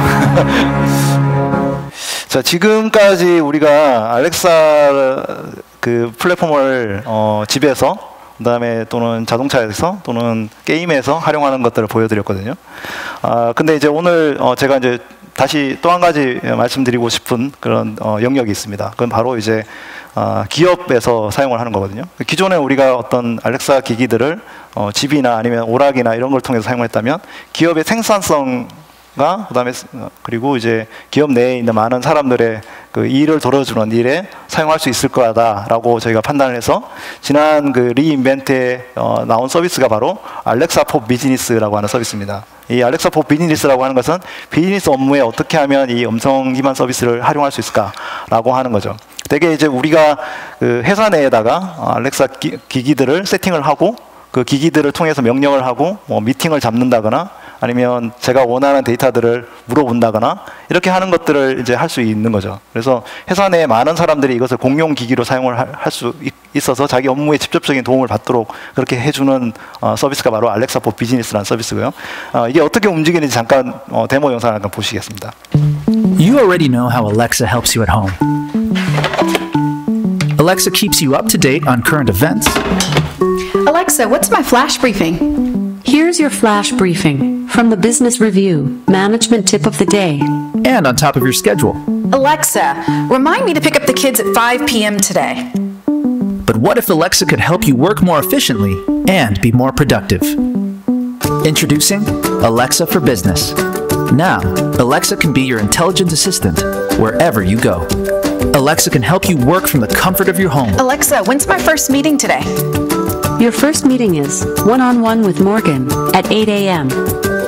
자, 지금까지 우리가 알렉사 그 플랫폼을 집에서 그다음에 또는 자동차에서 또는 게임에서 활용하는 것들을 보여드렸거든요. 근데 이제 오늘 제가 이제 다시 또 한 가지 말씀드리고 싶은 그런 영역이 있습니다. 그건 바로 이제 기업에서 사용을 하는 거거든요. 기존에 우리가 어떤 알렉사 기기들을 집이나 아니면 오락이나 이런 걸 통해서 사용했다면 기업의 생산성과 그다음에 그리고 이제 기업 내에 있는 많은 사람들의 그 일을 돌아주는 일에 사용할 수 있을 거다라고 저희가 판단을 해서 지난 그 리인벤트에 나온 서비스가 바로 알렉사 포 비즈니스라고 하는 서비스입니다. 이 알렉사 포 비즈니스라고 하는 것은 비즈니스 업무에 어떻게 하면 이 음성 기반 서비스를 활용할 수 있을까라고 하는 거죠. 되게 이제 우리가 그 회사 내에다가 알렉사 기기들을 세팅을 하고 그 기기들을 통해서 명령을 하고 뭐 미팅을 잡는다거나 아니면 제가 원하는 데이터들을 물어본다거나 이렇게 하는 것들을 이제 할 수 있는 거죠. 그래서 회사 내에 많은 사람들이 이것을 공용 기기로 사용을 할 수 있어서 자기 업무에 직접적인 도움을 받도록 그렇게 해주는 서비스가 바로 알렉사 포 비즈니스라는 서비스고요. 이게 어떻게 움직이는지 잠깐 데모 영상을 잠깐 보시겠습니다. You already know how Alexa helps you at home. Alexa keeps you up to date on current events. Alexa, what's my flash briefing? Here's your flash briefing from the Business Review, management tip of the day. And on top of your schedule. Alexa, remind me to pick up the kids at 5 p.m. today. But what if Alexa could help you work more efficiently and be more productive? Introducing Alexa for Business. Now, Alexa can be your intelligent assistant wherever you go. Alexa can help you work from the comfort of your home. Alexa, when's my first meeting today? Your first meeting is one-on-one with Morgan at 8 a.m.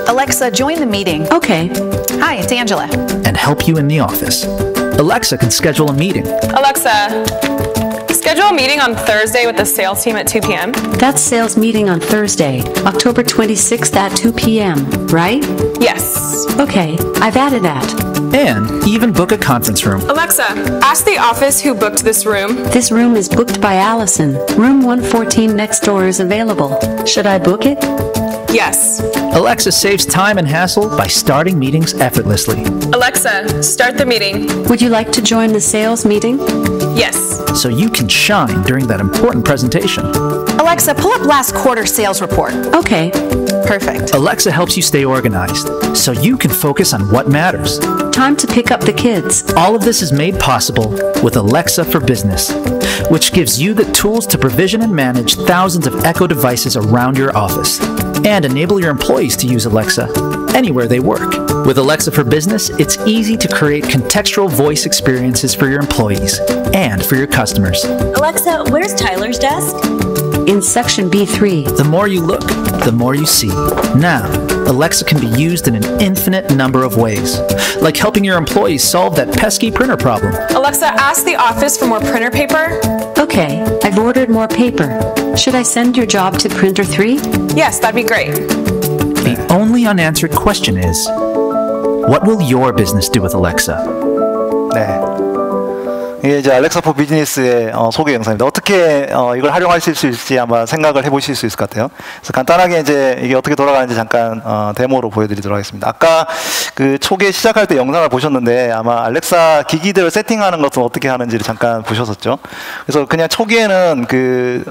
Alexa, join the meeting. Okay. Hi, it's Angela. And help you in the office. Alexa can schedule a meeting. Alexa, schedule a meeting on Thursday with the sales team at 2 p.m. That's sales meeting on Thursday, October 26th at 2 p.m., right? Yes. Okay, I've added that. And even book a conference room. Alexa, ask the office who booked this room. This room is booked by Allison. Room 114 next door is available. Should I book it? Yes. Alexa saves time and hassle by starting meetings effortlessly. Alexa, start the meeting. Would you like to join the sales meeting? Yes. So you can shine during that important presentation. Alexa, pull up last quarter sales report. Okay. Perfect. Alexa helps you stay organized, so you can focus on what matters. Time to pick up the kids. All of this is made possible with Alexa for Business, which gives you the tools to provision and manage thousands of Echo devices around your office, and enable your employees to use Alexa anywhere they work. With Alexa for Business, it's easy to create contextual voice experiences for your employees and for your customers. Alexa, where's Tyler's desk? In section B3. The more you look, the more you see. Now, Alexa can be used in an infinite number of ways, like helping your employees solve that pesky printer problem. Alexa, ask the office for more printer paper. Okay, I've ordered more paper. Should I send your job to printer 3? Yes, that'd be great. The only unanswered question is, what will your business do with Alexa? 네. 이게 이제 알렉사 포 비즈니스의 소개 영상입니다. 어떻게 이걸 활용하실 수 있을지 아마 생각을 해보실 수 있을 것 같아요. 그래서 간단하게 이제 이게 어떻게 돌아가는지 잠깐 데모로 보여드리도록 하겠습니다. 아까 그 초기에 시작할 때 영상을 보셨는데 아마 알렉사 기기들을 세팅하는 것은 어떻게 하는지를 잠깐 보셨었죠. 그래서 그냥 초기에는 그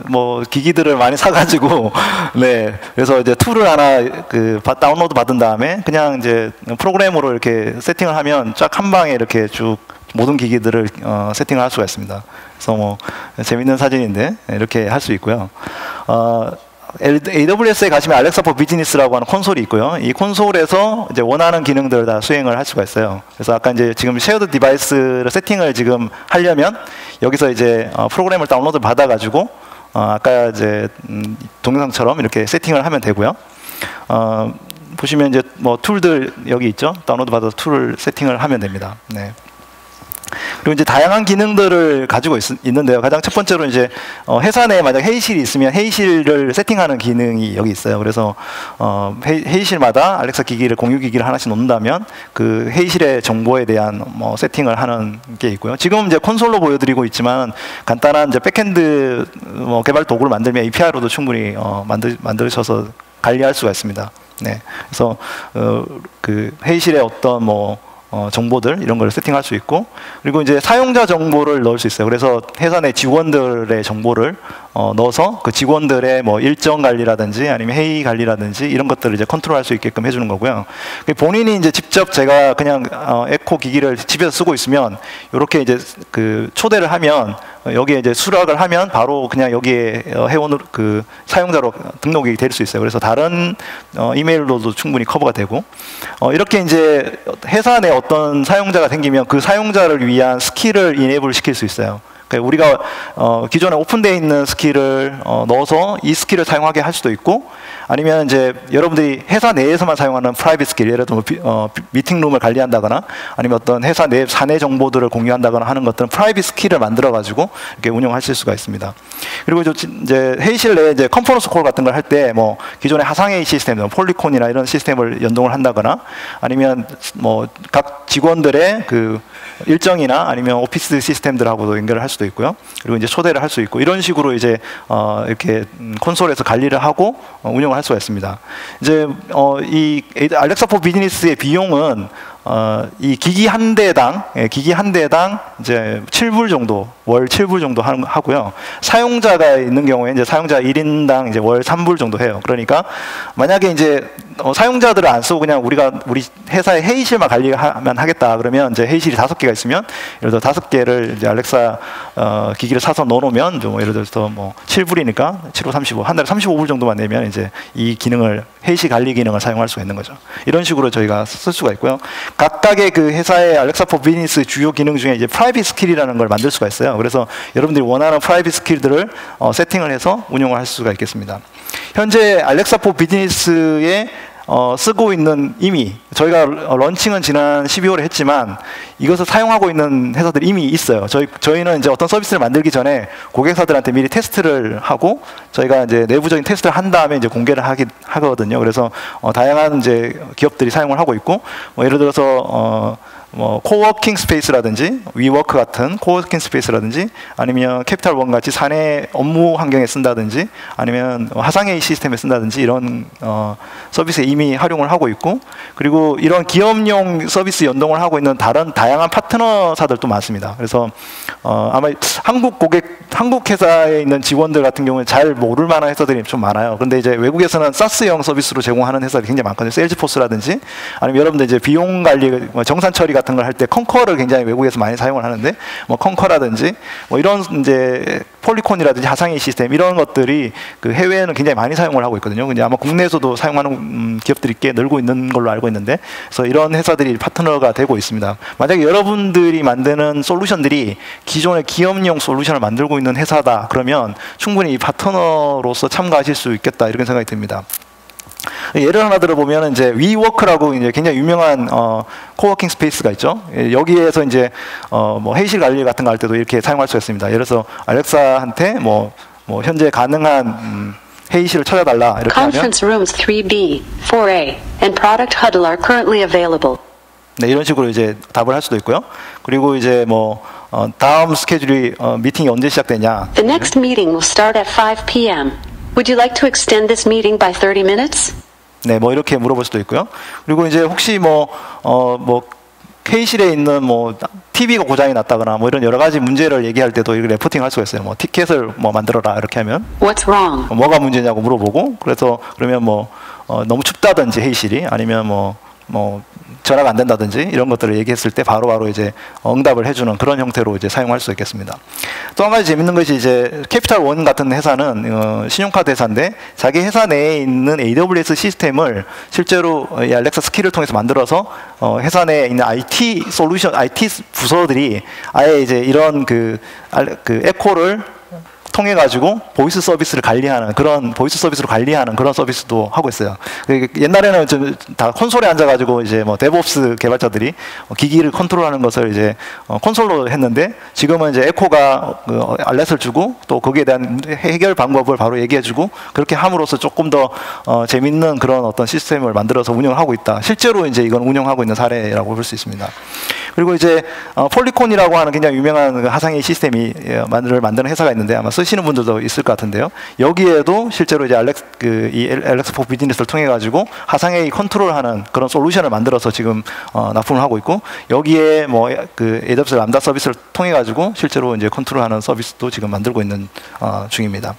뭐 기기들을 많이 사가지고 네 그래서 이제 툴을 하나 그 다운로드 받은 다음에 그냥 이제 프로그램으로 이렇게 세팅을 하면 쫙 한 방에 이렇게 쭉 모든 기기들을 세팅을 할 수가 있습니다. 그래서 뭐 재밌는 사진인데 이렇게 할 수 있고요. AWS에 가시면 알렉사 for 비즈니스라고 하는 콘솔이 있고요. 이 콘솔에서 이제 원하는 기능들을 다 수행을 할 수가 있어요. 그래서 아까 이제 지금 쉐어드 디바이스를 세팅을 지금 하려면 여기서 이제 프로그램을 다운로드 받아가지고 아까 이제 동영상처럼 이렇게 세팅을 하면 되고요. 보시면 이제 뭐 툴들 여기 있죠. 다운로드 받아서 툴을 세팅을 하면 됩니다. 네. 그리고 이제 다양한 기능들을 가지고 있는데요. 가장 첫 번째로 이제 회사 내에 만약 회의실이 있으면 회의실을 세팅하는 기능이 여기 있어요. 그래서 회의실마다 알렉사 기기를 공유 기기를 하나씩 놓는다면 그 회의실의 정보에 대한 뭐 세팅을 하는 게 있고요. 지금 이제 콘솔로 보여드리고 있지만 간단한 이제 백엔드 뭐 개발 도구를 만들면 API로도 충분히 만드셔서 관리할 수가 있습니다. 네. 그래서 그 회의실의 어떤 뭐 정보들 이런 걸 세팅할 수 있고, 그리고 이제 사용자 정보를 넣을 수 있어요. 그래서 회사 내 직원들의 정보를 넣어서 그 직원들의 뭐 일정 관리라든지 아니면 회의 관리라든지 이런 것들을 이제 컨트롤할 수 있게끔 해주는 거고요. 본인이 이제 직접 제가 그냥 에코 기기를 집에서 쓰고 있으면 이렇게 이제 그 초대를 하면 여기에 이제 수락을 하면 바로 그냥 여기에 회원으로 그 사용자로 등록이 될 수 있어요. 그래서 다른 이메일로도 충분히 커버가 되고, 이렇게 이제 회사 내 어떤 사용자가 생기면 그 사용자를 위한 스킬을 이네이블 시킬 수 있어요. 우리가 기존에 오픈되어 있는 스킬을 넣어서 이 스킬을 사용하게 할 수도 있고, 아니면 이제 여러분들이 회사 내에서만 사용하는 프라이빗 스킬, 예를 들어 미팅룸을 관리한다거나 아니면 어떤 회사 내 사내 정보들을 공유한다거나 하는 것들은 프라이빗 스킬을 만들어 가지고 이렇게 운영하실 수가 있습니다. 그리고 이제 회의실 내에 이제 컨퍼런스 콜 같은 걸 할 때 뭐 기존의 하상회의 시스템, 폴리콘이나 이런 시스템을 연동을 한다거나 아니면 뭐 각 직원들의 그 일정이나 아니면 오피스 시스템들하고도 연결을 할 수도 있고요. 그리고 이제 초대를 할 수 있고, 이런 식으로 이제 이렇게 콘솔에서 관리를 하고 운영을 할 수가 있습니다. 이제 이 알렉사 for 비즈니스의 비용은 이 기기 한 대당 이제 7불 정도, 월 7불 정도 하고요. 사용자가 있는 경우에 이제 사용자 1인당 이제 월 3불 정도 해요. 그러니까 만약에 이제 사용자들을 안 쓰고 그냥 우리 회사의 회의실만 관리하면 하겠다 그러면 이제 회의실이 5개가 있으면 예를 들어 5개를 이제 알렉사 기기를 사서 넣어놓으면 좀 예를 들어서 뭐 7불이니까 7호 35, 한 달에 35불 정도만 내면 이제 이 기능을, 회의실 관리 기능을 사용할 수가 있는 거죠. 이런 식으로 저희가 쓸 수가 있고요. 각각의 그 회사의 알렉사 for 비즈니스 주요 기능 중에 이제 프라이빗 스킬이라는 걸 만들 수가 있어요. 그래서 여러분들이 원하는 프라이빗 스킬들을 세팅을 해서 운영을 할 수가 있겠습니다. 현재 알렉사 for 비즈니스에 쓰고 있는 이미 저희가 런칭은 지난 12월에 했지만 이것을 사용하고 있는 회사들이 이미 있어요. 저희는 이제 어떤 서비스를 만들기 전에 고객사들한테 미리 테스트를 하고 저희가 이제 내부적인 테스트를 한 다음에 이제 공개를 하거든요. 그래서 다양한 이제 기업들이 사용을 하고 있고, 뭐 예를 들어서 뭐 코워킹 스페이스라든지 위워크 같은 코워킹 스페이스라든지 아니면 캐피탈원 같이 사내 업무 환경에 쓴다든지 아니면 화상회의 시스템에 쓴다든지 이런 서비스에 이미 활용을 하고 있고, 그리고 이런 기업용 서비스 연동을 하고 있는 다른 다양한 파트너사들도 많습니다. 그래서 아마 한국 회사에 있는 직원들 같은 경우는 잘 모를 만한 회사들이 좀 많아요. 그런데 이제 외국에서는 사스형 서비스로 제공하는 회사들이 굉장히 많거든요. 세일즈포스라든지 아니면 여러분들 이제 비용 관리, 정산 처리 같은 걸 할 때 컨커를 굉장히 외국에서 많이 사용을 하는데, 뭐 컨커라든지 뭐 이런 이제 폴리콘이라든지 하상회의 시스템 이런 것들이 그 해외에는 굉장히 많이 사용을 하고 있거든요. 근데 아마 국내에서도 사용하는 기업들이 꽤 늘고 있는 걸로 알고 있는데, 그래서 이런 회사들이 파트너가 되고 있습니다. 만약에 여러분들이 만드는 솔루션들이 기존의 기업용 솔루션을 만들고 있는 회사다 그러면 충분히 이 파트너로서 참가하실 수 있겠다 이렇게 생각이 듭니다. 예를 하나 들어보면 이제 위워크라고 이제 굉장히 유명한 코워킹 스페이스가 있죠. 여기에서 이제 뭐 회의실 관리 같은 거 할 때도 이렇게 사용할 수 있습니다. 예를 들어서 알렉사한테 뭐 현재 가능한 회의실을 찾아달라 이렇게 Conference rooms 3B, 4A, and product huddle are currently available. 네, 이런 식으로 이제 답을 할 수도 있고요. 그리고 이제 뭐 다음 스케줄이 미팅이 언제 시작되냐. The next meeting will start at 5 p.m. Would you like to extend this meeting by 30 minutes? 네, 뭐 이렇게 물어볼 수도 있고요. 그리고 이제 혹시 뭐 회의실에 있는 뭐 TV가 고장이 났다거나 뭐 이런 여러 가지 문제를 얘기할 때도 이렇게 레포팅 할 수가 있어요. 뭐 티켓을 뭐 만들어라 이렇게 하면 What's wrong? 뭐가 문제냐고 물어보고, 그래서 그러면 뭐 너무 춥다든지 회의실이 아니면 뭐 뭐 전화가 안 된다든지 이런 것들을 얘기했을 때 바로바로 이제 응답을 해주는 그런 형태로 이제 사용할 수 있겠습니다. 또 한 가지 재밌는 것이 이제 캐피탈 원 같은 회사는 신용카드 회사인데 자기 회사 내에 있는 AWS 시스템을 실제로 이 알렉사 스킬을 통해서 만들어서 회사 내에 있는 IT 솔루션, IT 부서들이 아예 이제 이런 그 에코를 통해 가지고 보이스 서비스를 관리하는 그런 보이스 서비스로 관리하는 그런 서비스도 하고 있어요. 옛날에는 좀 다 콘솔에 앉아 가지고 이제 뭐 데브옵스 개발자들이 기기를 컨트롤하는 것을 이제 콘솔로 했는데 지금은 이제 에코가 알렛을 주고 또 거기에 대한 해결 방법을 바로 얘기해주고 그렇게 함으로써 조금 더 재밌는 그런 어떤 시스템을 만들어서 운영을 하고 있다. 실제로 이제 이건 운영하고 있는 사례라고 볼 수 있습니다. 그리고 이제 폴리콘이라고 하는 굉장히 유명한 하상의 시스템이 만드는 회사가 있는데 아마 쓰시는 분들도 있을 것 같은데요. 여기에도 실제로 이제 이 알렉사 포 비즈니스를 통해 가지고 하상회의 컨트롤하는 그런 솔루션을 만들어서 지금 납품을 하고 있고 여기에 뭐 그 AWS 람다 서비스를 통해 가지고 실제로 이제 컨트롤하는 서비스도 지금 만들고 있는 중입니다.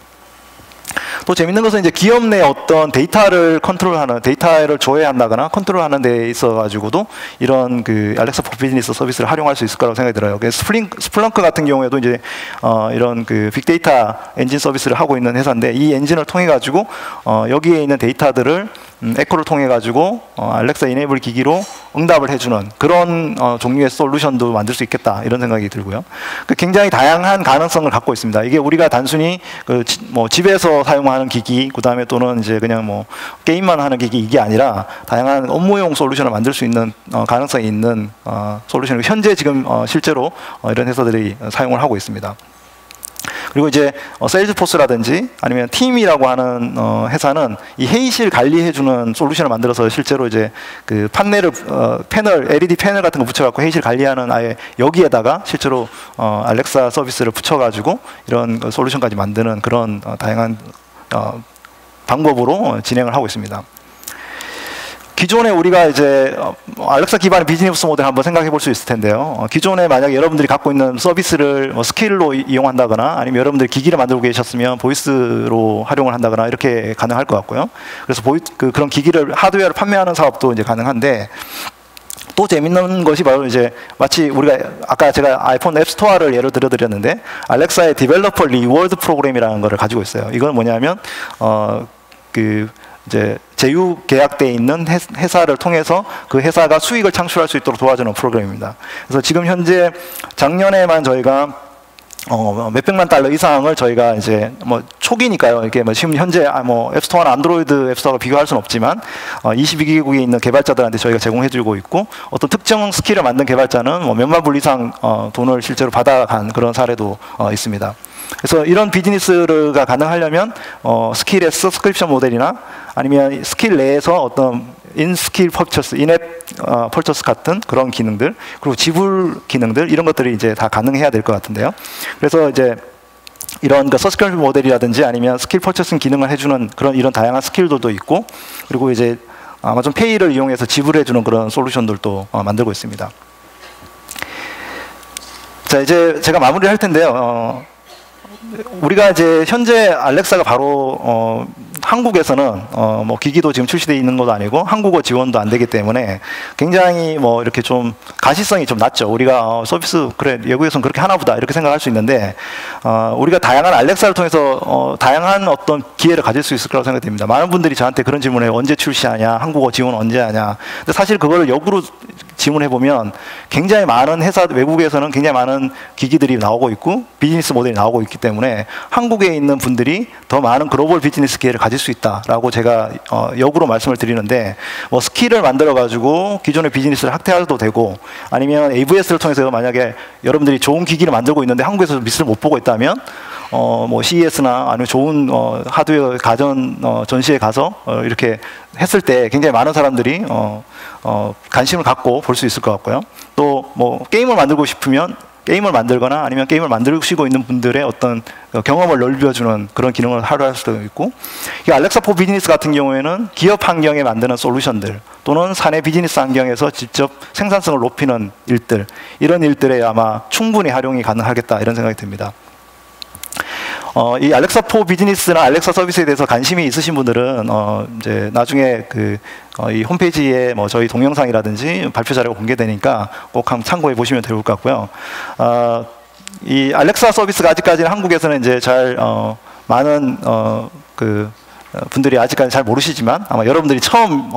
또 재밌는 것은 이제 기업 내 어떤 데이터를 컨트롤하는 데이터를 조회한다거나 컨트롤하는 데 있어 가지고도 이런 그 알렉사 포 비즈니스 서비스를 활용할 수 있을 거라고 생각이 들어요. 스플렁크 같은 경우에도 이제 이런 그 빅데이터 엔진 서비스를 하고 있는 회사인데 이 엔진을 통해 가지고 여기에 있는 데이터들을 에코를 통해 가지고 알렉사 이네이블 기기로 응답을 해주는 그런 종류의 솔루션도 만들 수 있겠다 이런 생각이 들고요. 굉장히 다양한 가능성을 갖고 있습니다. 이게 우리가 단순히 뭐 집에서 사용하는 기기, 그 다음에 또는 이제 그냥 뭐 게임만 하는 기기 이게 아니라 다양한 업무용 솔루션을 만들 수 있는 가능성이 있는 솔루션이고 현재 지금 실제로 이런 회사들이 사용을 하고 있습니다. 그리고 이제 세일즈포스라든지 아니면 팀이라고 하는 회사는 이 회의실 관리해주는 솔루션을 만들어서 실제로 이제 그 판넬을 패널 LED 패널 같은 거 붙여갖고 회의실 관리하는 아예 여기에다가 실제로 알렉사 서비스를 붙여가지고 이런 솔루션까지 만드는 그런 다양한 방법으로 진행을 하고 있습니다. 기존에 우리가 이제 알렉사 기반의 비즈니스 모델 한번 생각해 볼 수 있을 텐데요. 기존에 만약에 여러분들이 갖고 있는 서비스를 뭐 스킬로 이용한다거나 아니면 여러분들이 기기를 만들고 계셨으면 보이스로 활용을 한다거나 이렇게 가능할 것 같고요. 그래서 그런 기기를 하드웨어를 판매하는 사업도 이제 가능한데 또 재밌는 것이 바로 이제 마치 우리가 아까 제가 아이폰 앱스토어를 예를 들어드렸는데 알렉사의 디벨로퍼 리워드 프로그램이라는 거를 가지고 있어요. 이건 뭐냐면 이제 제휴 계약돼 있는 회사를 통해서 그 회사가 수익을 창출할 수 있도록 도와주는 프로그램입니다. 그래서 지금 현재 작년에만 저희가 몇백만 달러 이상을 저희가 이제 뭐 초기니까요. 이게 뭐 지금 현재 뭐 앱스토어나 안드로이드 앱스토어가 비교할 수는 없지만 22개국에 있는 개발자들한테 저희가 제공해주고 있고 어떤 특정 스킬을 만든 개발자는 뭐 몇만 불 이상 돈을 실제로 받아간 그런 사례도 있습니다. 그래서 이런 비즈니스가 가능하려면 스킬의 서브스크립션 모델이나 아니면 스킬 내에서 어떤 인스킬 퍼처스, 인앱 퍼처스 같은 그런 기능들 그리고 지불 기능들 이런 것들이 이제 다 가능해야 될 것 같은데요. 그래서 이제 이런 서브스크립션 모델이라든지 아니면 스킬 퍼처싱 기능을 해주는 이런 다양한 스킬들도 있고 그리고 이제 아마존 페이를 이용해서 지불해주는 그런 솔루션들도 만들고 있습니다. 자 이제 제가 마무리를 할 텐데요. 우리가 이제 현재 알렉사가 바로 한국에서는 뭐 기기도 지금 출시되어 있는 것도 아니고 한국어 지원도 안 되기 때문에 굉장히 뭐 이렇게 좀 가시성이 좀 낮죠. 우리가 서비스 그래 외국에서는 그렇게 하나 보다 이렇게 생각할 수 있는데 우리가 다양한 알렉사를 통해서 다양한 어떤 기회를 가질 수 있을 거라고 생각됩니다. 많은 분들이 저한테 그런 질문을 해요. 언제 출시하냐, 한국어 지원 언제 하냐. 근데 사실 그거를 역으로 질문해 보면 굉장히 많은 회사 외국에서는 굉장히 많은 기기들이 나오고 있고 비즈니스 모델이 나오고 있기 때문에 한국에 있는 분들이 더 많은 글로벌 비즈니스 기회를 가질 수 있다라고 제가 역으로 말씀을 드리는데 뭐 스킬을 만들어 가지고 기존의 비즈니스를 확대해도 되고 아니면 AWS를 통해서 만약에 여러분들이 좋은 기기를 만들고 있는데 한국에서 미스를 못 보고 있다면 뭐 CES나 아니면 좋은 하드웨어 가전 전시회 가서 이렇게 했을 때 굉장히 많은 사람들이 관심을 갖고 볼 수 있을 것 같고요. 또 뭐 게임을 만들고 싶으면 게임을 만들거나 아니면 게임을 만들시고 있는 분들의 어떤 경험을 넓혀주는 그런 기능을 할 수도 있고 이 알렉사 포 비즈니스 같은 경우에는 기업 환경에 만드는 솔루션들 또는 사내 비즈니스 환경에서 직접 생산성을 높이는 일들 이런 일들에 아마 충분히 활용이 가능하겠다 이런 생각이 듭니다. 이 알렉사 포 비즈니스나 알렉사 서비스에 대해서 관심이 있으신 분들은 이제 나중에 이 홈페이지에 뭐 저희 동영상이라든지 발표 자료가 공개되니까 꼭 한번 참고해 보시면 좋을 것 같고요. 이 알렉사 서비스가 아직까지는 한국에서는 이제 잘 많은 분들이 아직까지 잘 모르시지만 아마 여러분들이 처음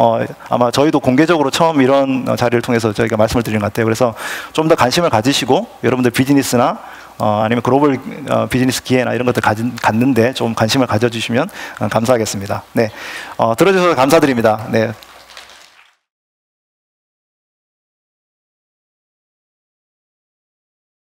아마 저희도 공개적으로 처음 이런 자리를 통해서 저희가 말씀을 드리는 것 같아요. 그래서 좀 더 관심을 가지시고 여러분들 비즈니스나 아니면 글로벌 비즈니스 기회나 이런 것들 갖는데 좀 관심을 가져주시면 감사하겠습니다. 네, 들어주셔서 감사드립니다. 네.